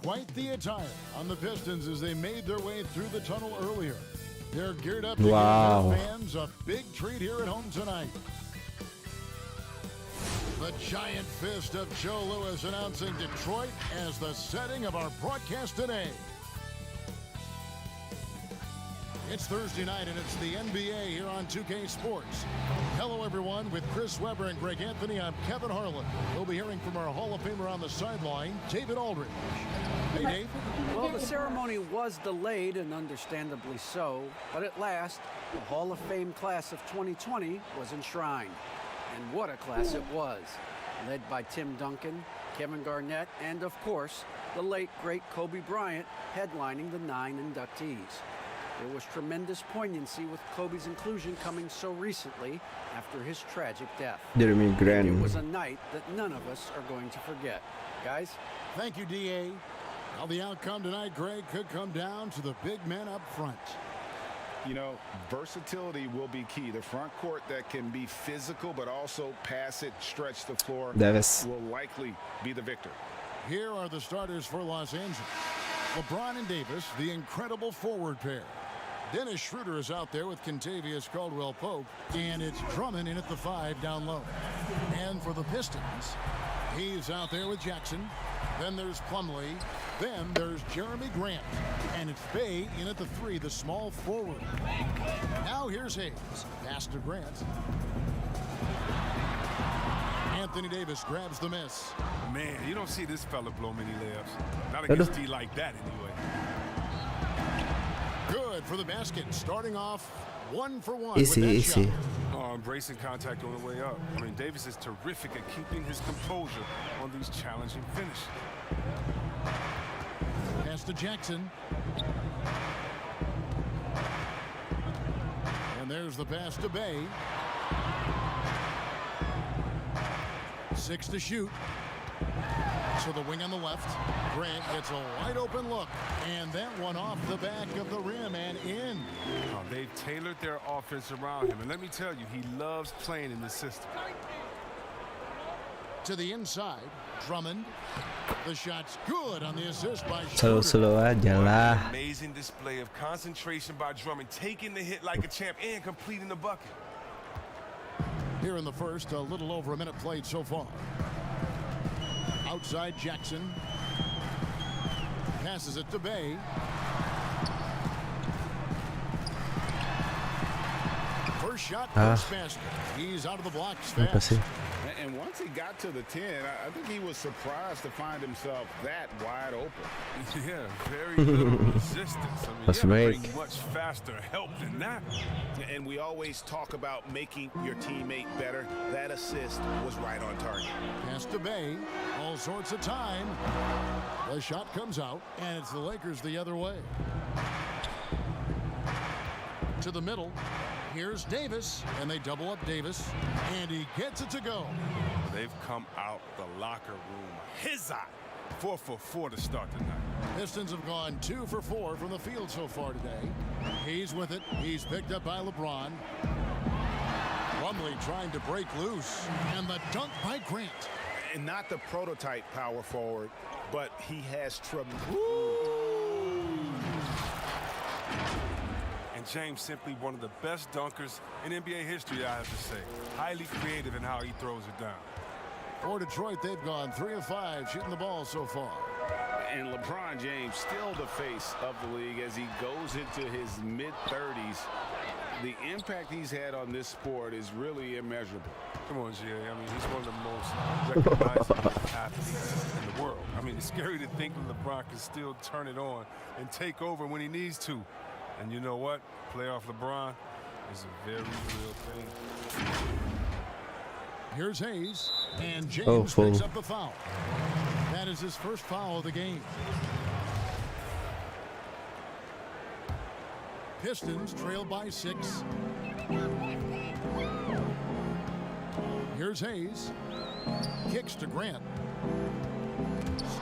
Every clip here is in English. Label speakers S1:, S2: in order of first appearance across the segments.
S1: Quite the attire on the Pistons as they made their way through the tunnel earlier. They're geared up to give their fans a big treat here at home tonight. The giant fist of Joe Louis announcing Detroit as the setting of our broadcast today. It's Thursday night, and it's the NBA here on 2K Sports. Hello, everyone. With Chris Webber and Greg Anthony, I'm Kevin Harlan. We'll be hearing from our Hall of Famer on the sideline, David Aldridge. Hey, Dave.
S2: Well, the ceremony was delayed, and understandably so, but at last, the Hall of Fame class of 2020 was enshrined. And what a class it was. Led by Tim Duncan, Kevin Garnett, and, of course, the late, great Kobe Bryant headlining the 9 inductees. There was tremendous poignancy with Kobe's inclusion coming so recently after his tragic death. It was a night that none of us are going to forget. Guys?
S1: Thank you, D.A. Well, the outcome tonight, Greg, could come down to the big men up front.
S3: You know, versatility will be key. The front court that can be physical but also pass it, stretch the floor will likely be the victor.
S1: Here are the starters for Los Angeles. LeBron and Davis, the incredible forward pair. Dennis Schroeder is out there with Kentavious Caldwell-Pope, and it's Drummond in at the 5 down low. And for the Pistons, he's out there with Jackson. Then there's Plumlee. Then there's Jeremy Grant. And it's Bey in at the 3, the small forward. Now here's Hayes. Pass to Grant. Anthony Davis grabs the miss.
S4: Man, you don't see this fella blow many layups. Not against D like that, anyway.
S1: Good for the basket. Starting off 1 for 1.
S5: Easy.
S4: Embracing contact on the way up. I mean, Davis is terrific at keeping his composure on these challenging finishes.
S1: Pass to Jackson. And there's the pass to Bey. 6 to shoot. So the wing on the left. Grant gets a wide open look. And that one off the back of the rim and in.
S4: Oh, they've tailored their offense around him. And let me tell you, he loves playing in this system.
S1: To the inside. Drummond. The shot's good on the assist by
S5: Slow aja lah.
S4: Amazing display of concentration by Drummond, taking the hit like a champ and completing the bucket.
S1: Here in the first, a little over a minute played so far. Outside Jackson. Passes it to Bey. First shot, first basket. He's out of the blocks fast.
S3: And once he got to the 10, I think he was surprised to find himself that wide open.
S4: Yeah, very little resistance. I mean, you bring much faster help than that.
S3: And we always talk about making your teammate better. That assist was right on target.
S1: Pass to Bey. All sorts of time. The shot comes out, and it's the Lakers the other way. To the middle. Here's Davis, and they double up Davis, and he gets it to go.
S4: They've come out the locker room. His eye. 4 for 4 to start tonight.
S1: Pistons have gone 2 for 4 from the field so far today. He's with it. He's picked up by LeBron. Plumlee trying to break loose, and the dunk by Grant.
S3: And not the prototype power forward, but he has tremendous.
S4: And James simply one of the best dunkers in NBA history, I have to say. Highly creative in how he throws it down.
S1: For Detroit, they've gone 3 of 5 shooting the ball so far.
S3: And LeBron James still the face of the league as he goes into his mid-30s. The impact he's had on this sport is really immeasurable.
S4: Come on, Jerry. I mean, he's one of the most recognizable athletes in the world. I mean, it's scary to think that LeBron can still turn it on and take over when he needs to. And you know what? Playoff LeBron is a very real thing.
S1: Here's Hayes, and James picks up the foul. That is his first foul of the game. Pistons trail by 6. Here's Hayes. Kicks to Grant.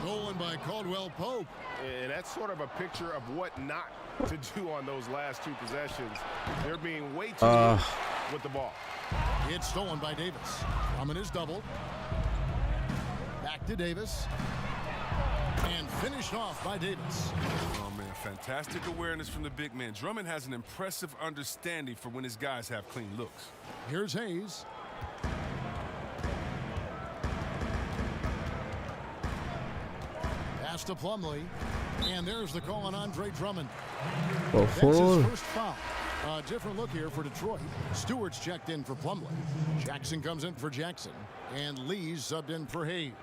S1: Stolen by Caldwell-Pope.
S3: And that's sort of a picture of what not to do on those last 2 possessions. They're being way too loose with the ball.
S1: It's stolen by Davis. Drummond is doubled. Back to Davis. And finished off by Davis.
S4: Oh, man, fantastic awareness from the big man. Drummond has an impressive understanding for when his guys have clean looks.
S1: Here's Hayes. Pass to Plumlee. And there's the call on Andre Drummond. That's his first foul. A different look here for Detroit. Stewart's checked in for Plumlee. Jackson comes in for Jackson. And Lee's subbed in for Hayes.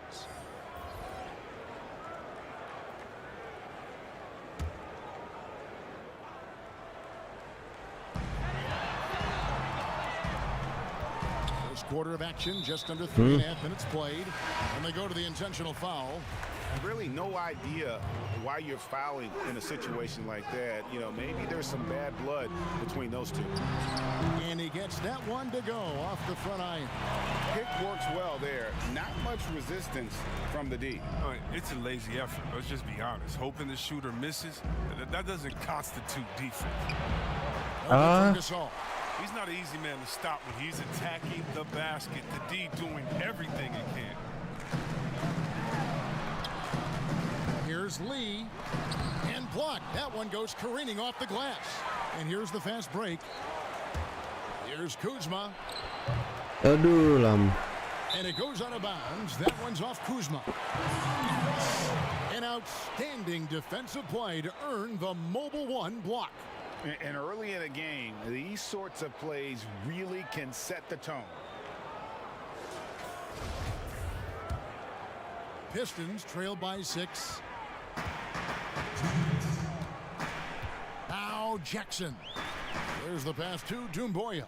S1: First quarter of action, just under 3.5 minutes played. And they go to the intentional foul.
S3: Really no idea why you're fouling in a situation like that. You know, maybe there's some bad blood between those two.
S1: And he gets that one to go off the front iron.
S3: Pick works well there. Not much resistance from the D.
S4: All right, it's a lazy effort. Let's just be honest. Hoping the shooter misses, that doesn't constitute defense. He's not an easy man to stop when he's attacking the basket. The D doing everything he can.
S1: Here's Lee, and blocked. That one goes careening off the glass. And here's the fast break. Here's Kuzma.
S5: Aduh, lam.
S1: And it goes out of bounds. That one's off Kuzma. An outstanding defensive play to earn the mobile one block.
S3: And early in a game, these sorts of plays really can set the tone.
S1: Pistons trail by 6. Now Jackson. There's the pass to Doumbouya.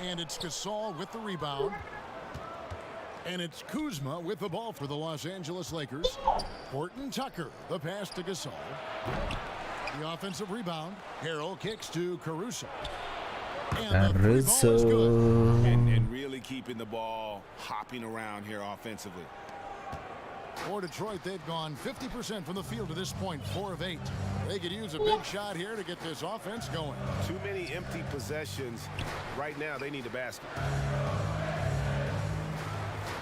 S1: And it's Gasol with the rebound. And it's Kuzma with the ball for the Los Angeles Lakers. Horton Tucker, the pass to Gasol. The offensive rebound. Harrell kicks to Caruso. And the free ball is good.
S3: And really keeping the ball hopping around here offensively.
S1: For Detroit, they've gone 50% from the field to this point, 4 of 8. They could use a big shot here to get this offense going.
S3: Too many empty possessions. Right now, they need a basket.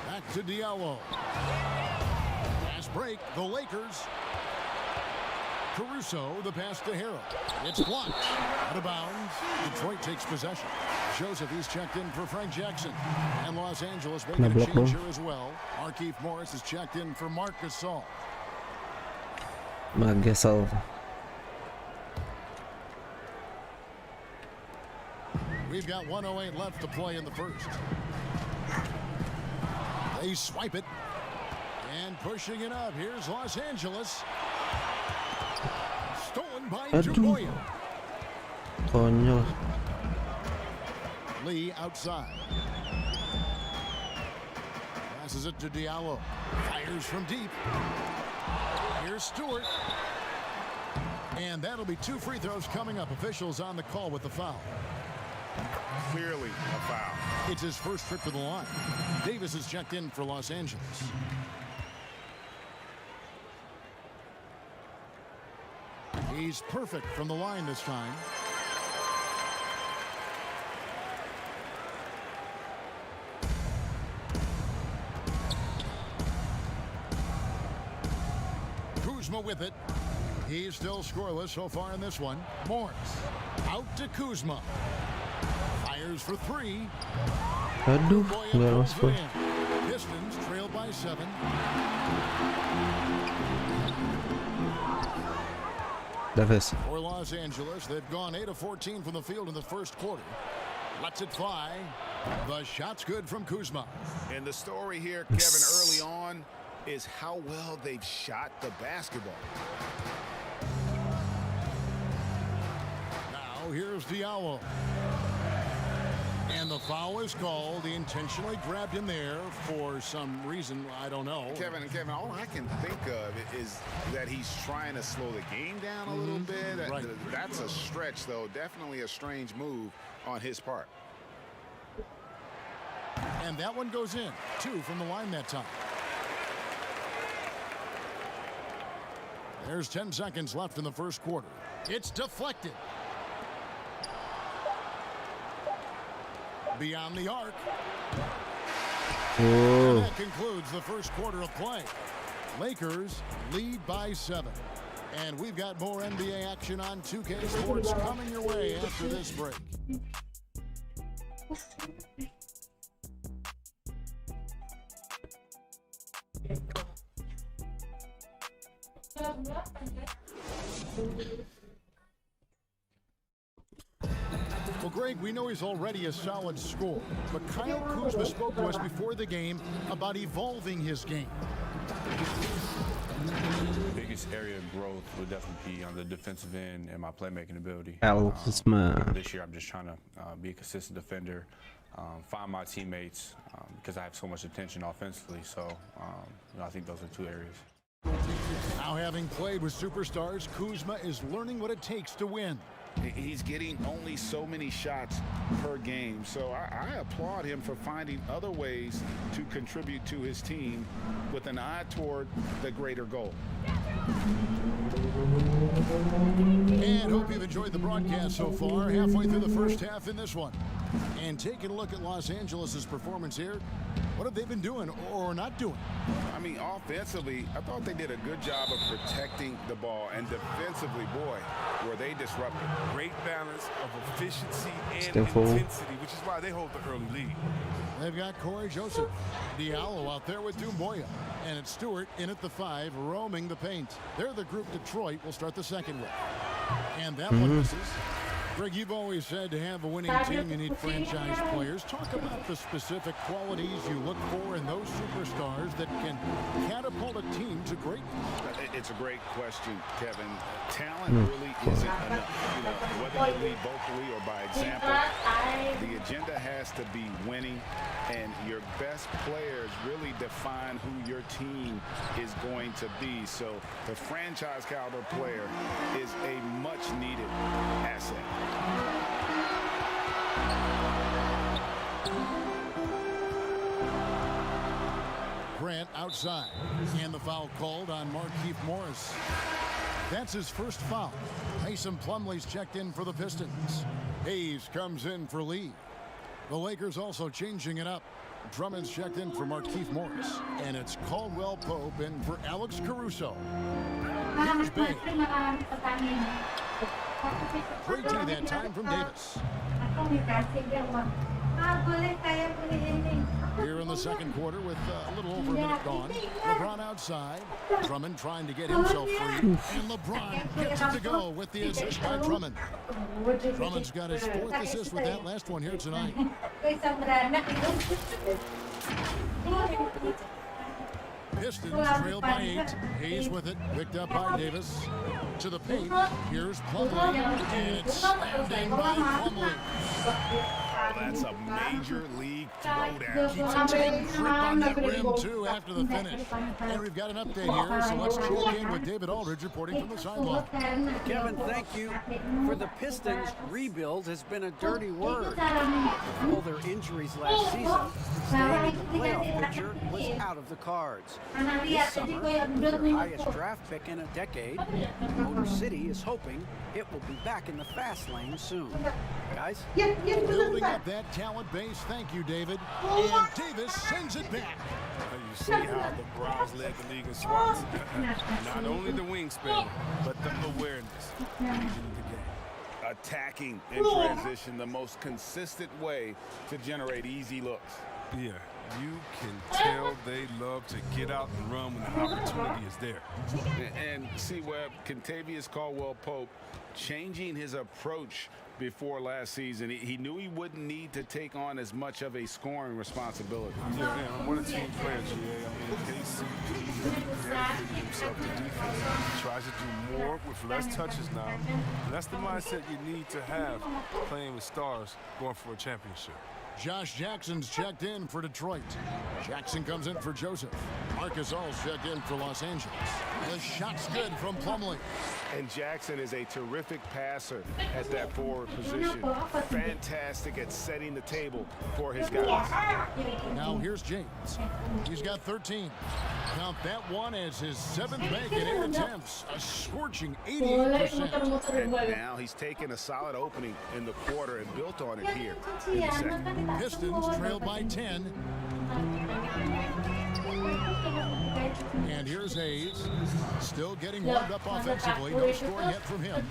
S1: Back to Diallo. Pass break, the Lakers. Caruso, the pass to Harrell. It's blocked. Out of bounds. Detroit takes possession. Joseph, he's checked in for Frank Jackson. And Los Angeles making a change here as well. Markieff Morris is checked in for Marc Gasol. We've got 1:08 left to play in the first. They swipe it. And pushing it up. Here's Los Angeles. Stolen by Doumbouya.
S5: Konyol.
S1: Lee outside. Passes it to Diallo. Fires from deep. Here's Stewart. And that'll be 2 free throws coming up. Officials on the call with the foul.
S3: Clearly a foul.
S1: It's his first trip to the line. Davis is checked in for Los Angeles. He's perfect from the line this time. Kuzma with it. He's still scoreless so far in this one. Morris out to Kuzma. Fires for 3.
S5: Aduh, nggak masuk.
S1: Pistons trail by 7.
S5: Davis.
S1: For Los Angeles, they've gone 8 of 14 from the field in the first quarter. Lets it fly. The shot's good from Kuzma.
S3: And the story here, Kevin, early on is how well they've shot the basketball.
S1: Now here's Diallo. And the foul is called. He intentionally grabbed him there for some reason. I don't know.
S3: Kevin, all I can think of is that he's trying to slow the game down a little bit.
S1: Right.
S3: That's a stretch, though. Definitely a strange move on his part.
S1: And that one goes in. 2 from the line that time. There's 10 seconds left in the first quarter. It's deflected. Beyond the arc. And that concludes the first quarter of play. Lakers lead by 7. And we've got more NBA action on 2K Sports coming your way after this break. Well, Greg, we know he's already a solid scorer, but Kyle Kuzma spoke to us before the game about evolving his game.
S6: The biggest area of growth would definitely be on the defensive end and my playmaking ability. This year, I'm just trying to be a consistent defender, find my teammates because I have so much attention offensively. So I think those are 2 areas.
S1: Now, having played with superstars, Kuzma is learning what it takes to win.
S3: He's getting only so many shots per game, so I applaud him for finding other ways to contribute to his team with an eye toward the greater goal.
S1: And hope you've enjoyed the broadcast so far, halfway through the first half in this one. And taking a look at Los Angeles' performance here, what have they been doing or not doing?
S3: I mean, offensively, I thought they did a good job of protecting the ball, and defensively, boy, were they disruptive.
S4: Great balance of efficiency and intensity, which is why they hold the early lead.
S1: They've got Corey Joseph, Diallo out there with Dumoya, and it's Stewart in at the 5, roaming the paint. They're the group Detroit will start the second with. And that one misses. Greg, you've always said to have a winning team, you need franchise players. Talk about the specific qualities you look for in those superstars that can catapult a team to greatness.
S3: It's a great question, Kevin. Talent really isn't enough. Whether you lead vocally or by example, the agenda has to be winning, and your best players really define who your team is going to be. So the franchise caliber player is a much-needed asset.
S1: Grant outside, and the foul called on Markieff Morris. That's his first foul. Mason Plumlee's checked in for the Pistons. Hayes comes in for Lee. The Lakers also changing it up. Drummond's checked in for Markieff Morris, and it's Caldwell Pope in for Alex Caruso. Here's Bay. Great D that time from Davis. Here in the second quarter with a little over a minute gone. LeBron outside. Drummond trying to get himself free. And LeBron gets it to go with the assist by Drummond. Drummond's got his 4th assist with that last one here tonight. Pistons trail by 8. Hayes with it. Picked up by Davis. To the paint. Here's Plumlee. And it's standing by Plumlee.
S3: That's a major league throwdown.
S1: Keeps a tight grip on that rim, too, after the finish. And we've got an update here, so let's check in with David Aldridge reporting from the sideline.
S2: Kevin, thank you. For the Pistons, rebuild has been a dirty word. With all their injuries last season, staying in the playoff picture was out of the cards. This summer, with their highest draft pick in a decade, Motor City is hoping it will be back in the fast lane soon. Guys?
S1: Building up that talent base. Thank you, David. And Davis sends it back.
S4: You see how the Browns led the league in swats. Not only the wingspan, but the awareness leading the game.
S3: Attacking in transition, the most consistent way to generate easy looks.
S4: Yeah, you can tell they love to get out and run when the opportunity is there.
S3: And see where Kentavious Caldwell-Pope changing his approach before last season. He knew he wouldn't need to take on as much of a scoring responsibility.
S4: Yeah, I'm one of the team players, GA. I mean, KC dedicated himself to defense. He tries to do more with less touches now. And that's the mindset you need to have playing with stars going for a championship.
S1: Josh Jackson's checked in for Detroit. Jackson comes in for Joseph. Marcus All's checked in for Los Angeles. The shot's good from Plumlee.
S3: And Jackson is a terrific passer at that forward position. Fantastic at setting the table for his guys.
S1: Now here's James. He's got 13. Count that one as his 7th make in 8 attempts. A scorching 88%.
S3: And now he's taken a solid opening in the quarter and built on it here in the second.
S1: Pistons trail by 10. And here's Hayes. Still getting warmed up offensively. No scoring yet from him.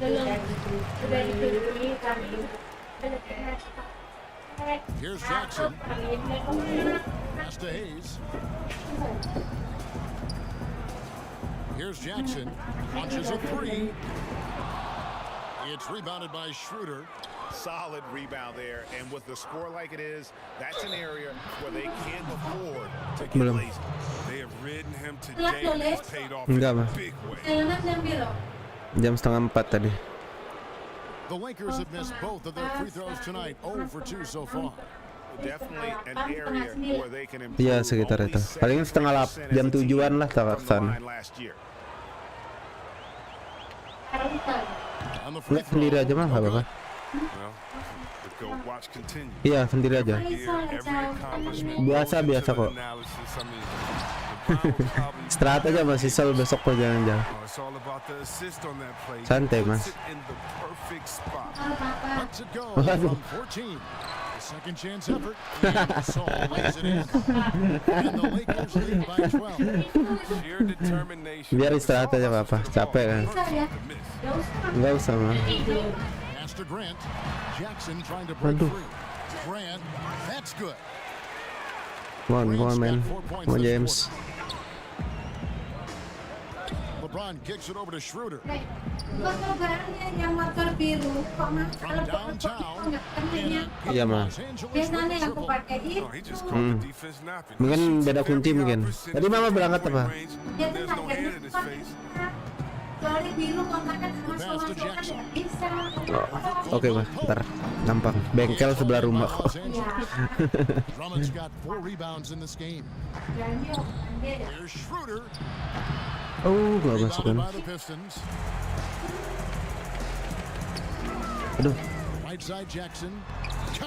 S1: Here's Jackson. Pass to Hayes. Here's Jackson. Launches a 3. It's rebounded by Schroeder.
S3: Solid rebound there, and with the score like it is, that's an area where they can't afford to get lazy.
S4: They have ridden him today, and it's paid off
S5: Enggak,
S4: in a
S5: Bang.
S4: big way.
S5: Jam setengah 4 tadi.
S1: The Lakers have missed both of their free throws tonight. 0 for 2 so far.
S3: Definitely an area where they can improve.
S5: Iya, sekitar itu. Paling setengah jam 7-an lah tak kesana.
S1: On the free throw.
S5: Sendiri aja mah nggak apa-apa.
S4: Well, the go watch continue.
S5: Iya, sendiri aja.
S4: Every accomplishment,
S5: Biasa
S4: always
S5: biasa
S4: an
S5: kok.
S4: analysis. I mean, LeBron was probably
S5: Istirahat aja masih sel besok kok jangan-jangan.
S4: Oh, it's all about the assist on that play.
S5: Santai,
S4: He
S5: Mas.
S4: puts it in the perfect spot.
S1: Lets it go
S5: Waduh.
S1: from 14. The second chance effort. And Saul lays it in. And the Lakers lead by 12.
S4: Sheer determination.
S5: Biar istirahat aja nggak apa, capek kan. Nggak usah mah.
S1: Pass to Grant. Jackson trying to break
S5: Waduh.
S1: free. Grant, that's good.
S5: Come on man. Come on James.
S1: LeBron kicks it over to Schroeder.
S7: yang motor biru kok mas
S1: From downtown.
S5: Iya mah.
S1: Los Angeles
S7: biasanya
S1: with the
S7: yang
S1: triple.
S7: pakai itu
S4: No, he just called the defense napping.
S5: Mungkin beda kunci mungkin. Tadi mama berangkat apa?
S7: dia tuh
S4: There's no
S7: pakai
S4: hand in his face.
S7: soalnya biru kontaknya sama
S1: Pass to
S7: kan
S1: Jackson.
S7: nggak bisa
S5: Oke mah, ntar gampang. Bengkel sebelah rumah kok.
S1: Los Angeles. Drummond's got 4 rebounds in this game. Here's Schroeder.
S5: Oh, nggak masuk
S1: Rebounded
S5: kan.
S1: by the Pistons.
S5: Aduh,
S1: Right side Jackson.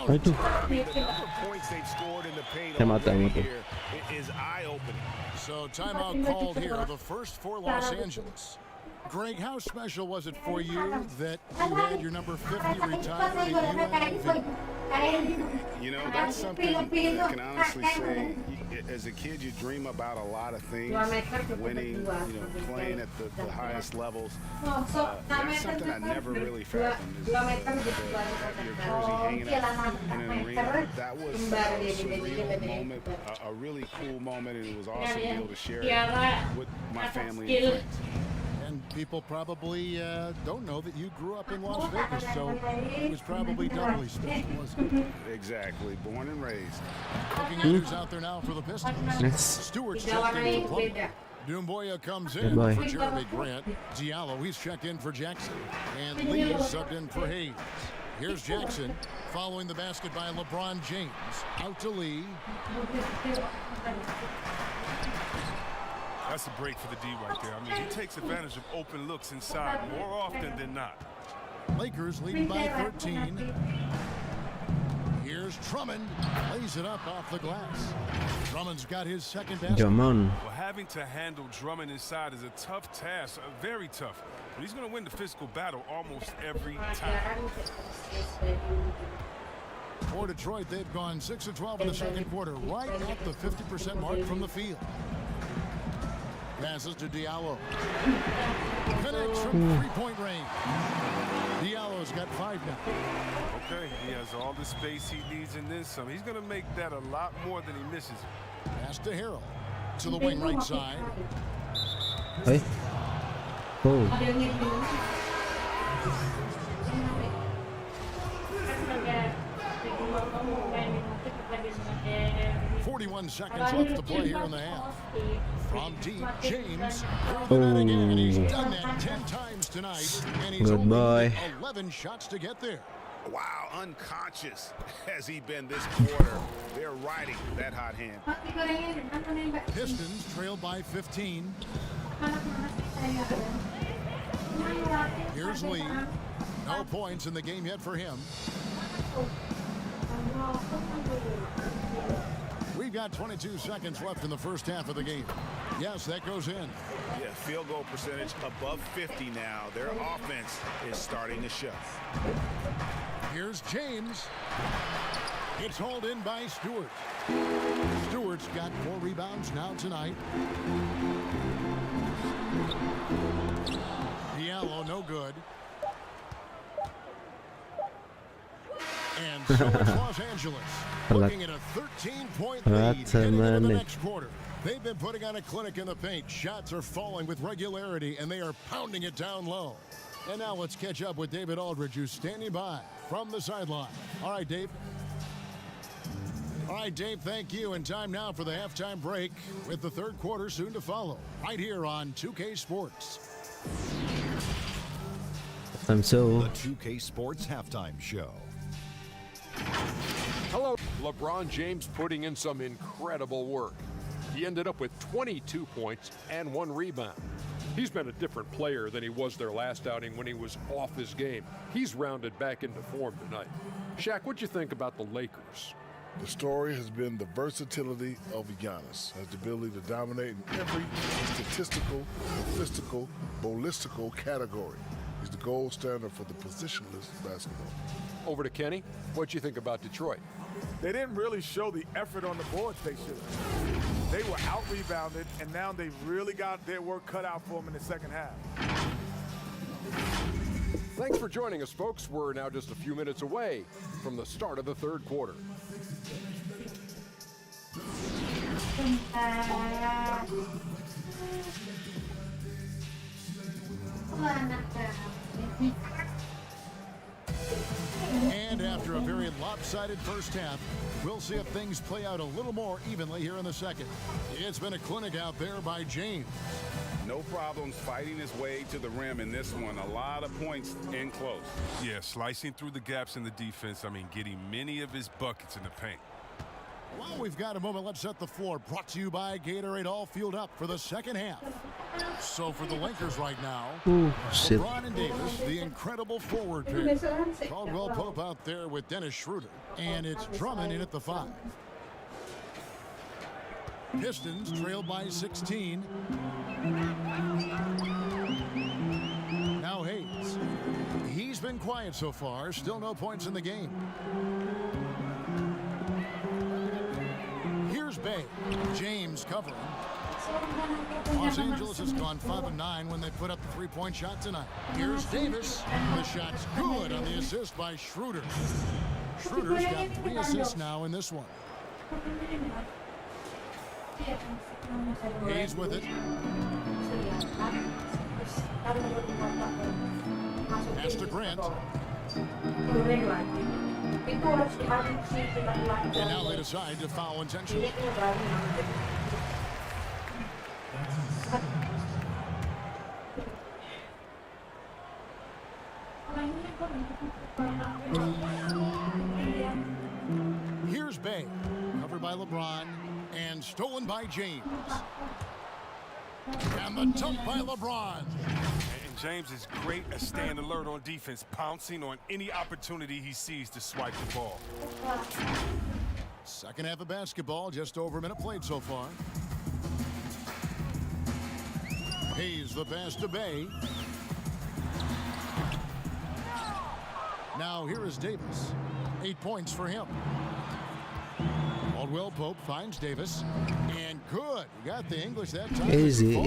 S5: aduh.
S3: The number of points they've scored in the paint
S5: Timeout,
S3: already
S5: timeout.
S3: here is eye-opening.
S1: So timeout called here, the first for Los Angeles. Greg, how special was it for you that you had your number 50 retired at UNLV?
S3: You know, that's something I can honestly say. As a kid, you dream about a lot of things, winning, playing at the highest levels. That's something I never really fathomed. Is have your jersey hanging out in an arena. That was a surreal moment, a really cool moment, and it was awesome to be able to share it with my family and friends.
S1: And people probably don't know that you grew up in Las Vegas, so it was probably doubly special, wasn't it?
S3: Exactly, born and raised.
S1: Looking at who's out there now for the Pistons.
S5: Nice.
S1: Stewart's checked in for Plumlee. Dumboya comes in
S5: Good boy.
S1: for Jeremy Grant. Diallo, he's checked in for Jackson. And Lee subbed in for Hayes. Here's Jackson following the basket by LeBron James. Out to Lee.
S4: That's a break for the D right there. I mean, he takes advantage of open looks inside more often than not.
S1: Lakers leading by 13. Here's Drummond. Lays it up off the glass. Drummond's got his second basket.
S5: Jamon.
S4: Well, having to handle Drummond inside is a tough task, very tough. But he's going to win the physical battle almost every time.
S1: For Detroit, they've gone 6 of 12 in the second quarter, right at the 50% mark from the field. Passes to Diallo. Connects from three-point range. Diallo's got 5 now.
S4: Okay, he has all the space he needs and then some. He's going to make that a lot more than he misses.
S1: Pass to Harrell. To the wing right side.
S5: Hey. Oh.
S1: 41 seconds left to play here in the half. From deep, James through the net again. He's done that 10 times tonight, and he's
S5: Good
S1: only
S5: boy.
S1: needed 11 shots to get there.
S3: Wow, unconscious has he been this quarter. They're riding that hot hand.
S1: Pistons trail by 15. Here's Lee. No points in the game yet for him. We've got 22 seconds left in the first half of the game. Yes, that goes in.
S3: Yeah, field goal percentage above 50 now. Their offense is starting to show.
S1: Here's James. It's hauled in by Stewart. Stewart's got 4 rebounds now tonight. Diallo, no good. And so it's Los Angeles looking at a 13-point lead heading into the next quarter. They've been putting on a clinic in the paint. Shots are falling with regularity, and they are pounding it down low. And now let's catch up with David Aldridge, who's standing by from the sideline. All right, Dave. All right, Dave, thank you. And time now for the halftime break with the third quarter soon to follow right here on 2K Sports.
S5: The
S8: 2K Sports Halftime Show.
S9: Hello. LeBron James putting in some incredible work. He ended up with 22 points and 1 rebound. He's been a different player than he was their last outing when he was off his game. He's rounded back into form tonight. Shaq, what'd you think about the Lakers?
S10: The story has been the versatility of Giannis, has the ability to dominate in every statistical, statistical, ballistical category. He's the gold standard for the positionless basketball.
S9: Over to Kenny. What'd you think about Detroit?
S11: They didn't really show the effort on the boards they should have. They were out-rebounded, and now they've really got their work cut out for them in the second half.
S9: Thanks for joining us, folks. We're now just a few minutes away from the start of the third quarter.
S1: And after a very lopsided first half, we'll see if things play out a little more evenly here in the second. It's been a clinic out there by James.
S3: No problems fighting his way to the rim in this one. A lot of points in close.
S4: Yeah, slicing through the gaps in the defense. I mean, getting many of his buckets in the paint.
S1: Well, we've got a moment. Let's set the floor. Brought to you by Gatorade. All fueled up for the second half. So for the Lakers right now, LeBron and Davis, the incredible forward pair. Caldwell Pope out there with Dennis Schroeder. And it's Drummond in at the 5. Pistons trailed by 16. Now Hayes. He's been quiet so far. Still no points in the game. Here's Bay. James covering. Los Angeles has gone 5 of 9 when they put up the 3-point shot tonight. Here's Davis. The shot's good on the assist by Schroeder. Schroeder's got 3 assists now in this one. He's with it. Pass to Grant. And now they decide to foul intentionally. Here's Bay, covered by LeBron, and stolen by James. And the dunk by LeBron.
S4: And James is great at staying alert on defense, pouncing on any opportunity he sees to swipe the ball.
S1: Second half of basketball, just over a minute played so far. Hayes the pass to Bay. Now here is Davis. 8 points for him. Caldwell Pope finds Davis. And good. He got the English that time.
S5: Easy.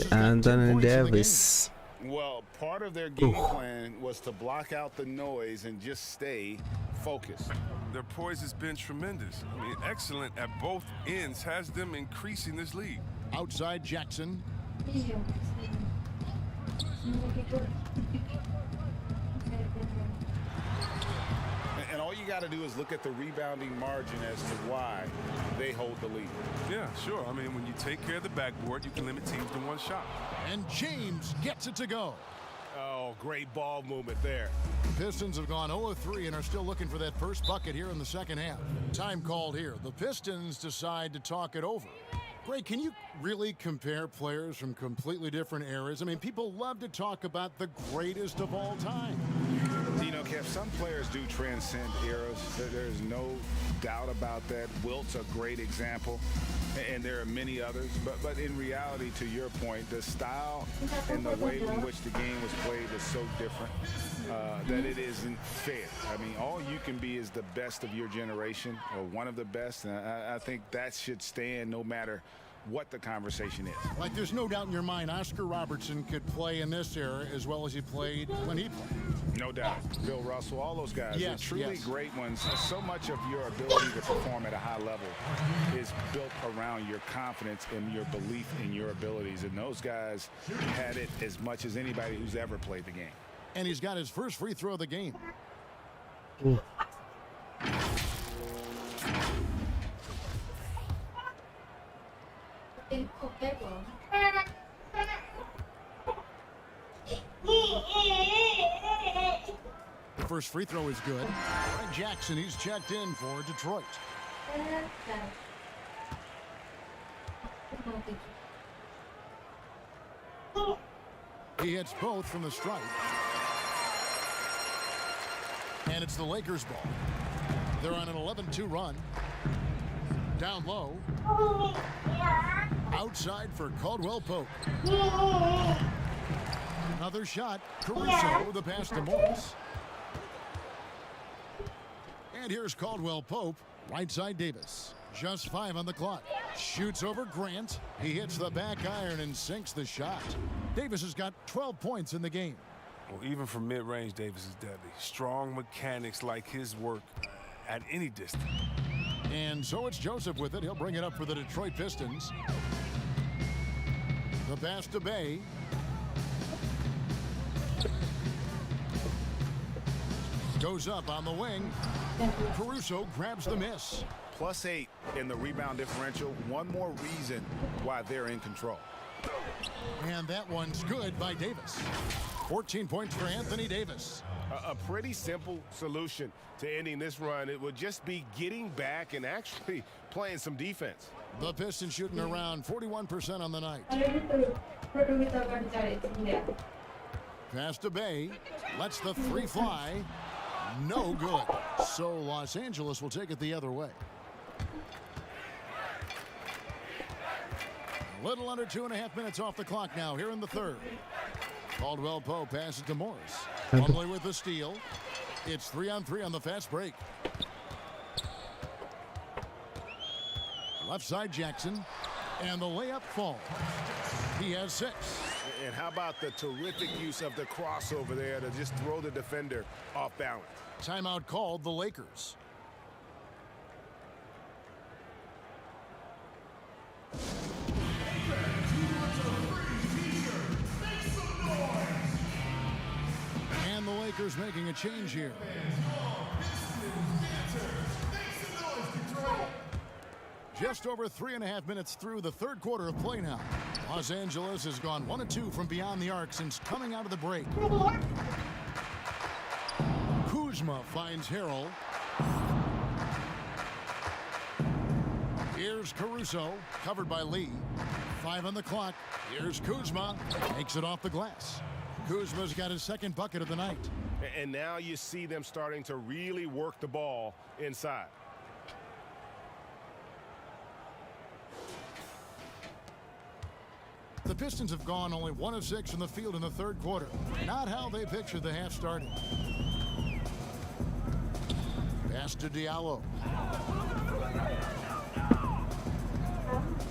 S5: Anthony Davis.
S3: Well, part of their game plan was to block out the noise and just stay focused.
S4: Their poise has been tremendous. I mean, excellent at both ends, has them increasing this lead.
S1: Outside Jackson.
S3: And all you got to do is look at the rebounding margin as to why they hold the lead.
S4: Yeah, sure. I mean, when you take care of the backboard, you can limit teams to 1 shot.
S1: And James gets it to go.
S11: Oh,
S3: Oh, great ball movement there.
S1: Pistons have gone 0-3 and are still looking for that first bucket here in the second half. Time called here. The Pistons decide to talk it over. Greg, can you really compare players from completely different eras? I mean, people love to talk about the greatest of all time.
S3: You know, Kev, some players do transcend eras. There's no doubt about that. Wilt's a great example, and there are many others. But in reality, to your point, the style and the way in which the game was played is so different that it isn't fair. I mean, all you can be is the best of your generation or one of the best, and I think that should stand no matter what the conversation is.
S1: Like, there's no doubt in your mind Oscar Robertson could play in this era as well as he played when he played.
S3: No doubt. Bill Russell, all those guys,
S1: yes,
S3: they're truly
S1: yes.
S3: great ones. So much of your ability to perform at a high level is built around your confidence and your belief in your abilities. And those guys had it as much as anybody who's ever played the game.
S1: And he's got his first free throw of the game. The first free throw is good. Fred Jackson, he's checked in for Detroit. He hits both from the stripe. And it's the Lakers' ball. They're on an 11-2 run. Down low. Outside for Caldwell Pope. Another shot. Caruso with the pass to Morris. And here's Caldwell Pope. Right side Davis. Just 5 on the clock. Shoots over Grant. He hits the back iron and sinks the shot. Davis has got 12 points in the game.
S4: Well, even from mid-range, Davis is deadly. Strong mechanics like his work at any distance.
S1: And so it's Joseph with it. He'll bring it up for the Detroit Pistons. The pass to Bay. Goes up on the wing. Caruso grabs the miss.
S3: +8 in the rebound differential. One more reason why they're in control.
S1: And that one's good by Davis. 14 points for Anthony Davis.
S12: A pretty simple solution to ending this run. It would just be getting back and actually playing some defense.
S1: The Pistons shooting around 41% on the night. Pass to Bay. Lets the three fly. No good. So Los Angeles will take it the other way. A little under 2.5 minutes off the clock now here in the third. Caldwell Pope passes to Morris. Plumlee with the steal. It's 3-on-3 on the fast break. Left side Jackson. And the layup falls. He has 6.
S12: And how about the terrific use of the crossover there to just throw the defender off balance.
S1: Timeout called the Lakers. And the Lakers making a change here. Just over 3.5 minutes through the third quarter of play now. Los Angeles has gone 1-2 from beyond the arc since coming out of the break. Kuzma finds Harrell. Here's Caruso, covered by Lee. 5 on the clock. Here's Kuzma, makes it off the glass. Kuzma's got his second bucket of the night.
S12: And now you see them starting to really work the ball inside.
S1: The Pistons have gone only 1 of 6 from the field in the third quarter. Not how they pictured the half started. Pass to Diallo.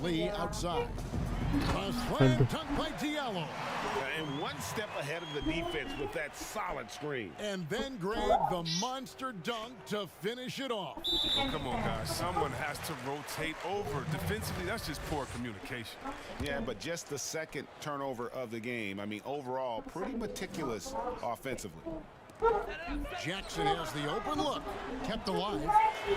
S1: Lee outside. A slam dunk by Diallo.
S12: And one step ahead of the defense with that solid screen.
S1: And then Greg, the monster dunk to finish it off.
S4: Oh, come on, guys. Someone has to rotate over. Defensively, that's just poor communication.
S3: Yeah, but just the second turnover of the game. I mean, overall, pretty meticulous offensively.
S1: Jackson has the open look. Kept alive.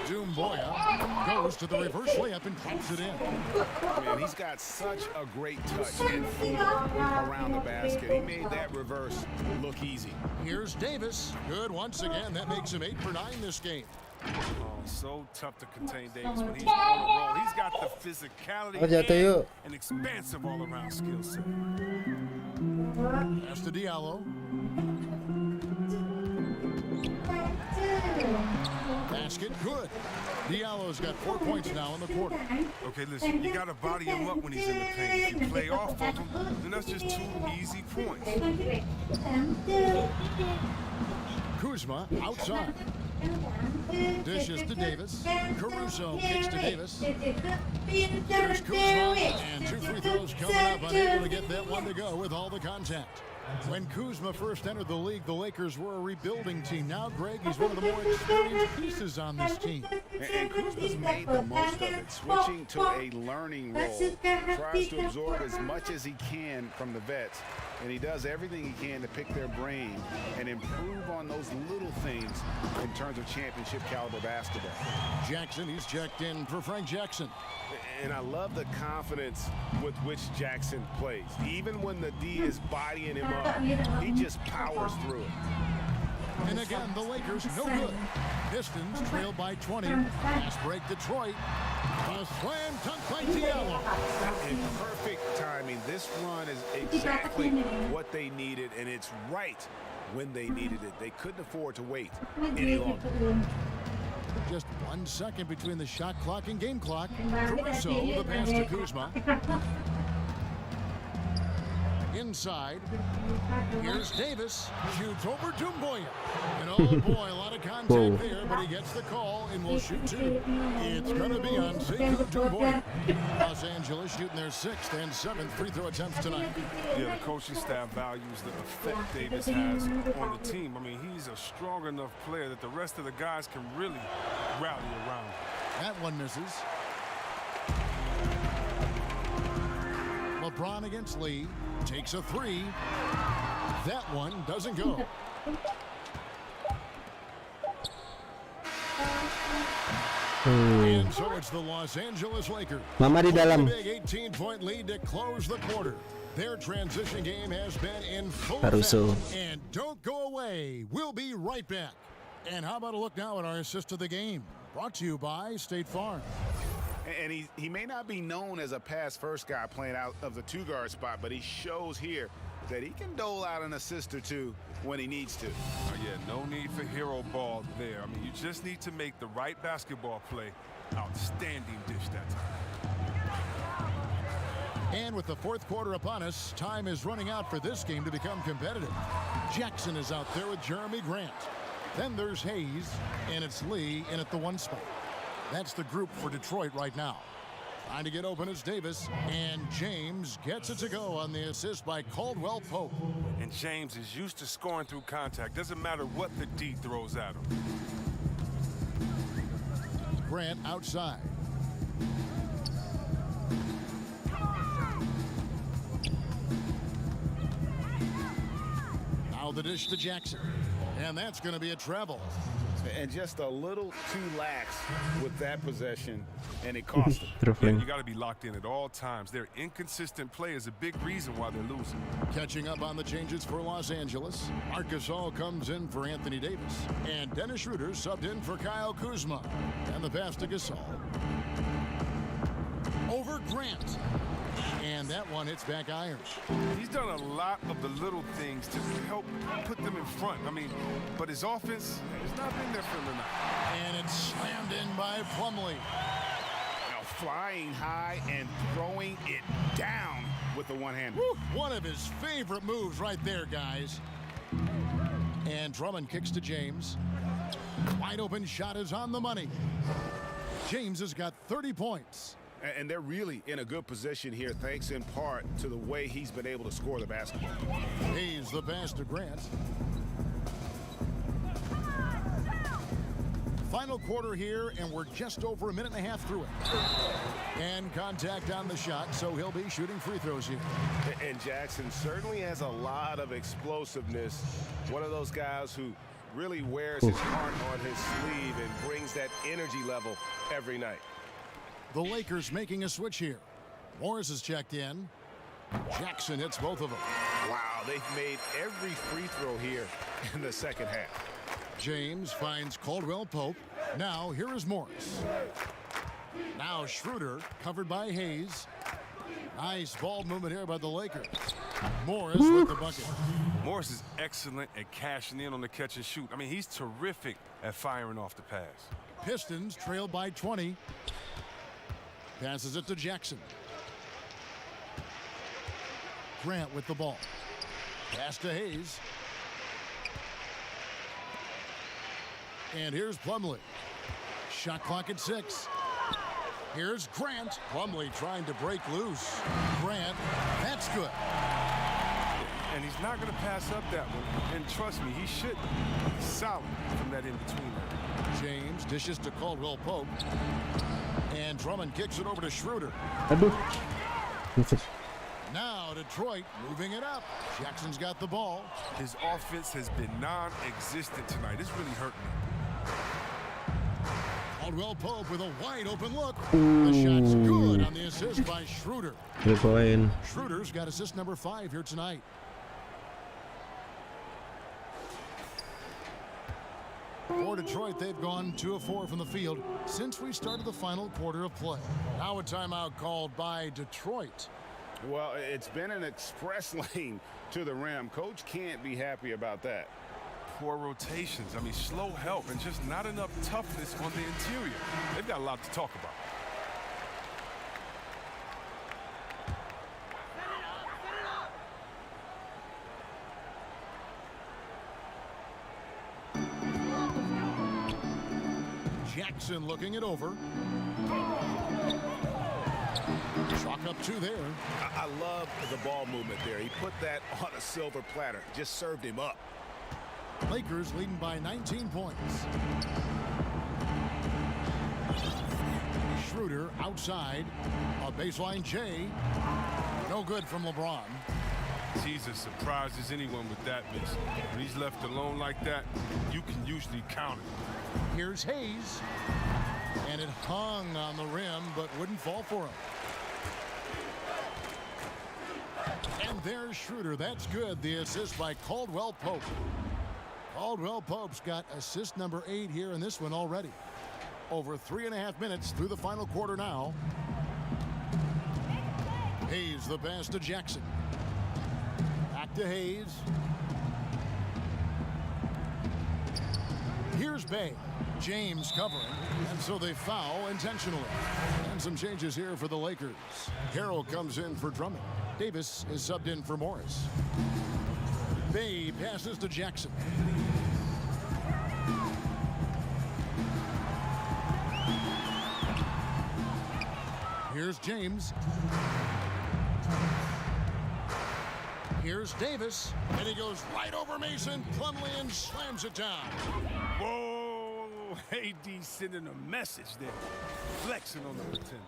S1: Dumboya goes to the reverse layup and drops it in.
S3: Man, he's got such a great touch and feet around the basket. He made that reverse look easy.
S1: Here's Davis. Good once again. That makes him 8 for 9 this game.
S4: Oh, so tough to contain Davis when he's on a roll. He's got the physicality and an expansive all-around skill set.
S1: Pass to Diallo. Basket good. Diallo's got 4 points now in the quarter.
S4: Okay, listen, you got to body him up when he's in the paint. If you play off of him, then that's just 2 easy points.
S1: Kuzma outside. Dishes to Davis. Caruso kicks to Davis. Here's Kuzma, and 2 free throws coming up, unable to get that one to go with all the contact. When Kuzma first entered the league, the Lakers were a rebuilding team. Now, Greg, he's one of the more experienced pieces on this team.
S3: And Kuzma's made the most of it, switching to a learning role. Tries to absorb as much as he can from the vets, and he does everything he can to pick their brain and improve on those little things in terms of championship caliber basketball.
S1: Jackson, he's checked in for Frank Jackson.
S12: And I love the confidence with which Jackson plays. Even when the D is bodying him up, he just powers through it.
S1: And again, the Lakers no good. Pistons trailed by 20. Fast break Detroit. A slam dunk by Diallo.
S3: In perfect timing. This run is exactly what they needed, and it's right when they needed it. They couldn't afford to wait any longer.
S1: Just 1 second between the shot clock and game clock. Caruso, the pass to Kuzma. Inside. Here's Davis. Shoots over Dumboya. And oh boy, a lot of contact there, but he gets the call and will shoot 2. It's going to be on Dumboya. Los Angeles shooting their 6th and 7th free throw attempts tonight.
S4: Yeah, the coaching staff values the effect Davis has on the team. I mean, he's a strong enough player that the rest of the guys can really rally around.
S1: That one misses. LeBron against Lee. Takes a 3. That one doesn't go. And so it's the Los Angeles Lakers.
S5: Mama di dalam.
S1: Big 18-point lead to close the quarter. Their transition game has been in full
S5: Caruso.
S1: effect. And don't go away. We'll be right back. And how about a look now at our assist of the game? Brought to you by State Farm.
S3: And he may not be known as a pass-first guy playing out of the 2-guard spot, but he shows here that he can dole out an assist or 2 when he needs to.
S4: Oh, yeah, no need for hero ball there. I mean, you just need to make the right basketball play. Outstanding dish that time.
S1: And with the 4th quarter upon us, time is running out for this game to become competitive. Jackson is out there with Jeremy Grant. Then there's Hayes, and it's Lee in at the 1 spot. That's the group for Detroit right now. Trying to get open is Davis, and James gets it to go on the assist by Caldwell Pope.
S4: And James is used to scoring through contact. Doesn't matter what the D throws at him.
S1: Grant outside. Now the dish to Jackson. And that's going to be a travel.
S3: And just a little too lax with that possession, and it cost him.
S4: Yeah, you got to be locked in at all times. Their inconsistent play is a big reason why they're losing.
S1: Catching up on the changes for Los Angeles, Marcus All comes in for Anthony Davis, and Dennis Schroeder subbed in for Kyle Kuzma. And the pass to Gasol. Over Grant. And that one hits back iron.
S4: He's done a lot of the little things to help put them in front. I mean, but his offense has not been there for him tonight.
S1: And it's slammed in by Plumlee.
S3: Now flying high and throwing it down with the one-hander.
S1: One of his favorite moves right there, guys. And Drummond kicks to James. Wide open shot is on the money. James has got 30 points.
S3: And they're really in a good position here, thanks in part to the way he's been able to score the basketball.
S1: He's the pass to Grant. Final quarter here, and we're just over a minute and a half through it. And contact on the shot, so he'll be shooting free throws here.
S12: And Jackson certainly has a lot of explosiveness. One of those guys who really wears his heart on his sleeve and brings that energy level every night.
S1: The Lakers making a switch here. Morris is checked in. Jackson hits both of them.
S12: Wow, they've made every free throw here in the second half.
S1: James finds Caldwell Pope. Now here is Morris. Now Schroeder covered by Hayes. Nice ball movement here by the Lakers. Morris with the bucket.
S4: Morris is excellent at cashing in on the catch and shoot. I mean, he's terrific at firing off the pass.
S1: Pistons trail by 20. Passes it to Jackson. Grant with the ball. Pass to Hayes. And here's Plumlee. Shot clock at 6. Here's Grant. Plumlee trying to break loose. Grant, that's good.
S4: And he's not going to pass up that one. And trust me, he should. He's solid from that in-between.
S1: James dishes to Caldwell Pope. And Drummond kicks it over to Schroeder. Now Detroit moving it up. Jackson's got the ball.
S4: His offense has been non-existent tonight. It's really hurting him.
S1: Caldwell Pope with a wide open look. The shot's good on the assist by Schroeder.
S5: Good point.
S1: Schroeder's got assist number 5 here tonight. For Detroit, they've gone 2 of 4 from the field since we started the final quarter of play. Now a timeout called by Detroit.
S3: Well, it's been an express lane to the rim. Coach can't be happy about that.
S4: Poor rotations. I mean, slow help and just not enough toughness on the interior. They've got a lot to talk about.
S1: Jackson looking it over. Chalk up 2 there.
S12: I love the ball movement there. He put that on a silver platter. Just served him up.
S1: Lakers leading by 19 points. Schroeder outside. A baseline J. No good from LeBron.
S4: Jesus surprises anyone with that miss. When he's left alone like that, you can usually count it.
S1: Here's Hayes. And it hung on the rim, but wouldn't fall for him. And there's Schroeder. That's good. The assist by Caldwell Pope. Caldwell Pope's got assist number 8 here in this one already. Over 3.5 minutes through the final quarter now. Hayes the pass to Jackson. Back to Hayes. Here's Bay. James covering, and so they foul intentionally. And some changes here for the Lakers. Carroll comes in for Drummond. Davis is subbed in for Morris. Bay passes to Jackson. Here's James. Here's Davis, and he goes right over Mason. Plumlee and slams it down.
S4: Whoa, AD sending a message there. Flexing on the pretenders.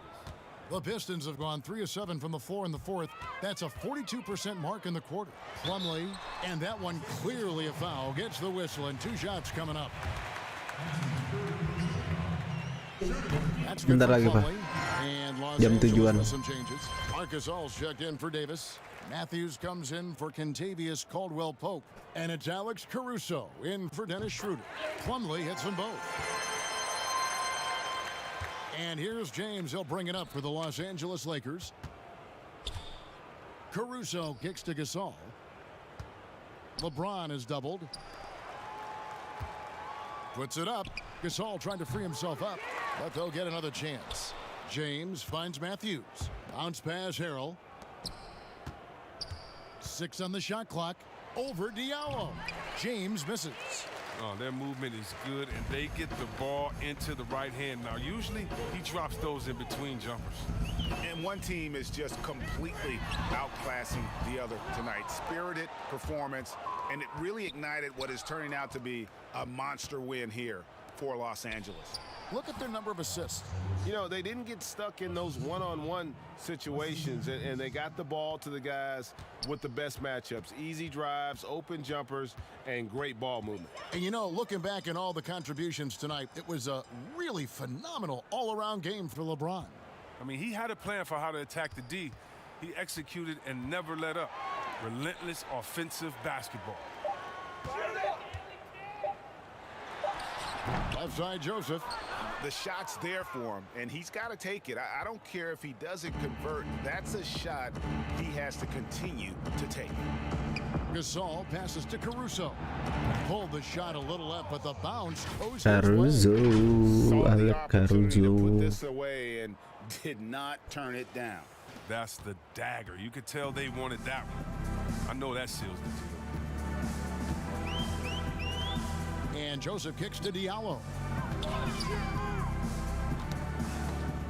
S1: The Pistons have gone 3 of 7 from the floor in the fourth. That's a 42% mark in the quarter. Plumlee, and that one clearly a foul, gets the whistle, and 2 shots coming up. That's good for Plumlee. And Los Angeles with some changes. Marcus All's checked in for Davis. Matthews comes in for Kentavious Caldwell-Pope. And it's Alex Caruso in for Dennis Schroeder. Plumlee hits them both. And here's James. He'll bring it up for the Los Angeles Lakers. Caruso kicks to Gasol. LeBron is doubled. Puts it up. Gasol trying to free himself up, but they'll get another chance. James finds Matthews. Bounce pass Harrell. 6 on the shot clock. Over Diallo. James misses.
S4: Oh, their movement is good, and they get the ball into the right hand. Now, usually he drops those in between jumpers.
S3: And one team is just completely outclassing the other tonight. Spirited performance, and it really ignited what is turning out to be a monster win here
S12: for Los Angeles.
S1: Look at their number of assists.
S12: You know, they didn't get stuck in those one-on-one situations, and they got the ball to the guys with the best matchups. Easy drives, open jumpers, and great ball movement.
S1: And you know, looking back at all the contributions tonight, it was a really phenomenal all-around game for LeBron.
S4: I mean, he had a plan for how to attack the D. He executed and never let up. Relentless offensive basketball.
S1: Left side, Joseph.
S12: The shot's there for him, and he's got to take it. I don't care if he doesn't convert. That's a shot he has to continue to take.
S1: Gasol passes to Caruso. Pulled the shot a little up, but the bounce goes
S5: Caruso.
S12: Saw the
S5: Alec
S12: opportunity to put
S5: Caruso.
S12: this away and did not turn it down.
S4: That's the dagger. You could tell they wanted that one. I know that seals the deal.
S1: And Joseph kicks to Diallo.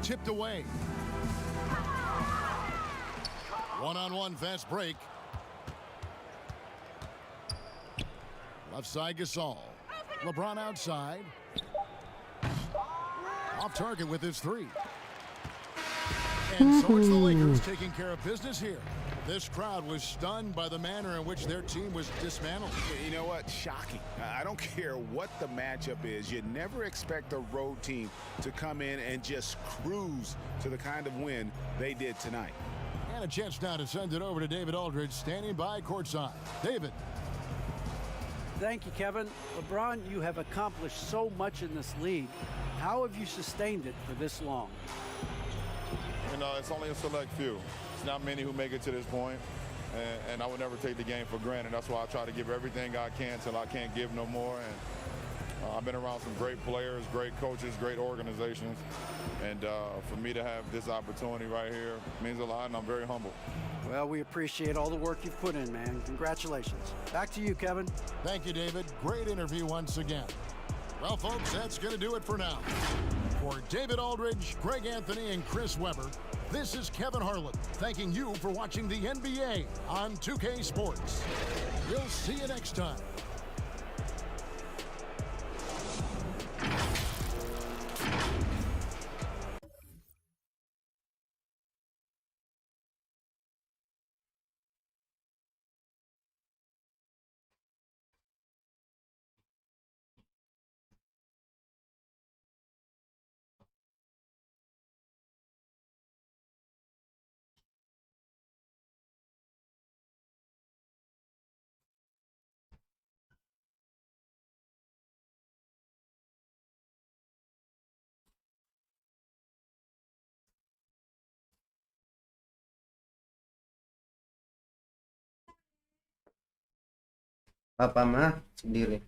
S1: Tipped away. One-on-one fast break. Left side, Gasol. LeBron outside. Off target with his three. And so it's the Lakers taking care of business here. This crowd was stunned by the manner in which their team was dismantled.
S12: You know what? Shocking. I don't care what the matchup is. You never expect a road team to come in and just cruise to the kind of win they did tonight.
S1: And a chance now to send it over to David Aldridge, standing by courtside. David.
S2: Thank you, Kevin. LeBron, you have accomplished so much in this league. How have you sustained it for this long?
S13: You know, it's only a select few. It's not many who make it to this point, and I would never take the game for granted. That's why I try to give everything I can till I can't give no more. And I've been around some great players, great coaches, great organizations, and for me to have this opportunity right here means a lot, and I'm very humble.
S2: Well, we appreciate all the work you've put in, man. Congratulations. Back to you, Kevin.
S1: Thank you, David. Great interview once again. Well, folks, that's going to do it for now. For David Aldridge, Greg Anthony, and Chris Webber, this is Kevin Harlan thanking you for watching the NBA on 2K Sports. We'll see you next time.
S5: Papa mah sendiri.